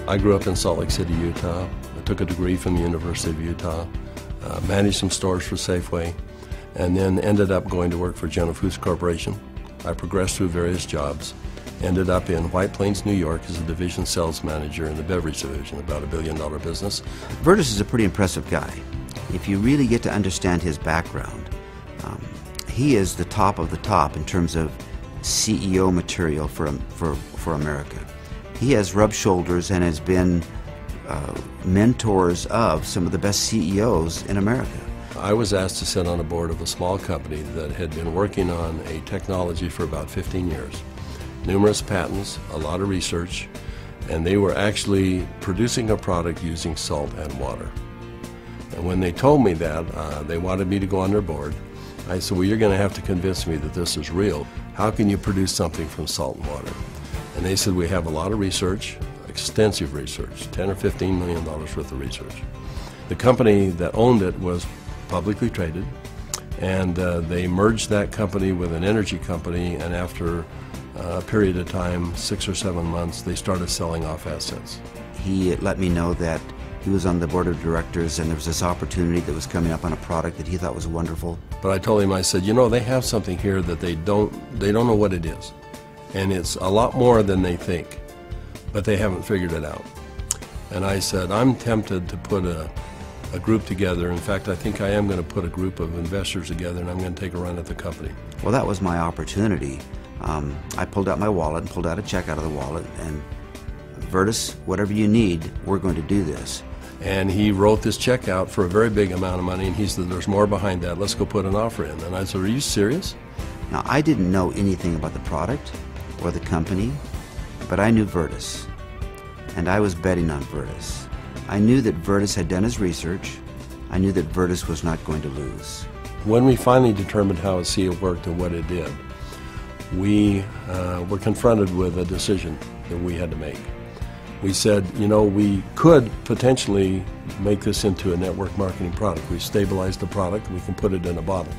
I grew up in Salt Lake City, Utah. I took a degree from the University of Utah, managed some stores for Safeway, and then ended up going to work for General Foods Corporation. I progressed through various jobs, ended up in White Plains, New York as a division sales manager in the beverage division, about $1 billion business. Verdis is a pretty impressive guy. If you really get to understand his background, he is the top of the top in terms of CEO material for America. He has rubbed shoulders and has been mentors of some of the best CEOs in America. I was asked to sit on a board of a small company that had been working on a technology for about 15 years. Numerous patents, a lot of research, and they were actually producing a product using salt and water. And when they told me that, they wanted me to go on their board. I said, well, you're going to have to convince me that this is real. How can you produce something from salt and water? And they said, we have a lot of research, extensive research, $10 or $15 million worth of research. The company that owned it was publicly traded, and they merged that company with an energy company, and after a period of time, 6 or 7 months, they started selling off assets. He let me know that he was on the board of directors and there was this opportunity that was coming up on a product that he thought was wonderful. But I told him, I said, you know, they have something here that they don't know what it is. And it's a lot more than they think, but they haven't figured it out. And I said, I'm tempted to put a group together. In fact, I think I am going to put a group of investors together, and I'm going to take a run at the company. Well, that was my opportunity. I pulled out my wallet and pulled out a check out of the wallet, and Verdis, whatever you need, we're going to do this. And he wrote this check out for a very big amount of money, and he said, there's more behind that, let's go put an offer in. And I said, are you serious? Now, I didn't know anything about the product or the company, but I knew Verdis, and I was betting on Verdis. I knew that Verdis had done his research. I knew that Verdis was not going to lose. When we finally determined how ASEA worked and what it did, we were confronted with a decision that we had to make. We said, you know, we could potentially make this into a network marketing product. We stabilized the product, we can put it in a bottle.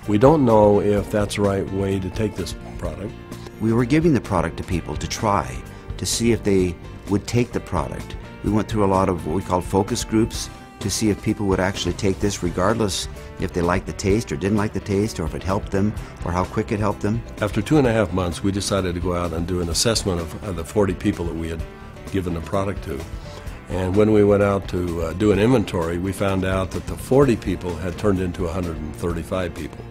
We don't know if that's the right way to take this product. We were giving the product to people to try, to see if they would take the product. We went through a lot of what we called focus groups to see if people would actually take this regardless if they liked the taste or didn't like the taste, or if it helped them, or how quick it helped them. After 2.5 months, we decided to go out and do an assessment of the 40 people that we had given the product to. And when we went out to do an inventory, we found out that the 40 people had turned into 135 people.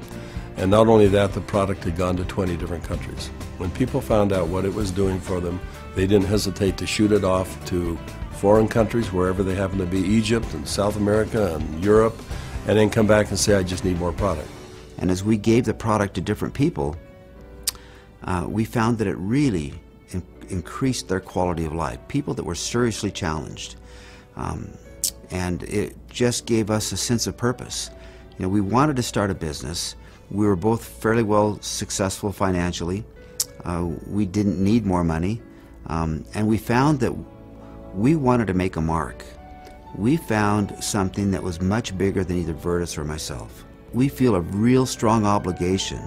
And not only that, the product had gone to 20 different countries. When people found out what it was doing for them, they didn't hesitate to shoot it off to foreign countries, wherever they happen to be, Egypt and South America and Europe, and then come back and say, I just need more product. And as we gave the product to different people, we found that it really increased their quality of life, people that were seriously challenged. And it just gave us a sense of purpose. You know, we wanted to start a business. We were both fairly well successful financially. We didn't need more money. And we found that we wanted to make a mark. We found something that was much bigger than either Verdis or myself. We feel a real strong obligation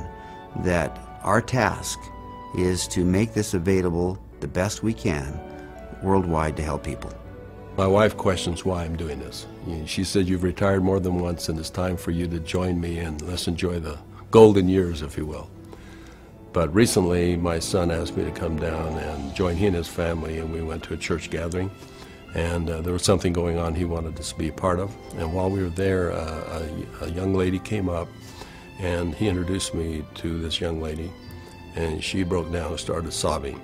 that our task is to make this available the best we can worldwide to help people. My wife questions why I'm doing this. She said, you've retired more than once and it's time for you to join me and let's enjoy the golden years, if you will. But recently my son asked me to come down and join he and his family, and we went to a church gathering, and there was something going on he wanted us to be a part of. And while we were there, a young lady came up and he introduced me to this young lady, and she broke down and started sobbing.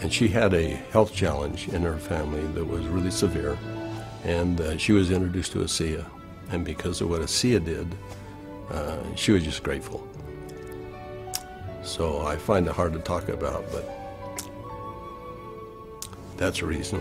And she had a health challenge in her family that was really severe, and she was introduced to ASEA, and because of what ASEA did, she was just grateful. So I find it hard to talk about, but that's a reason.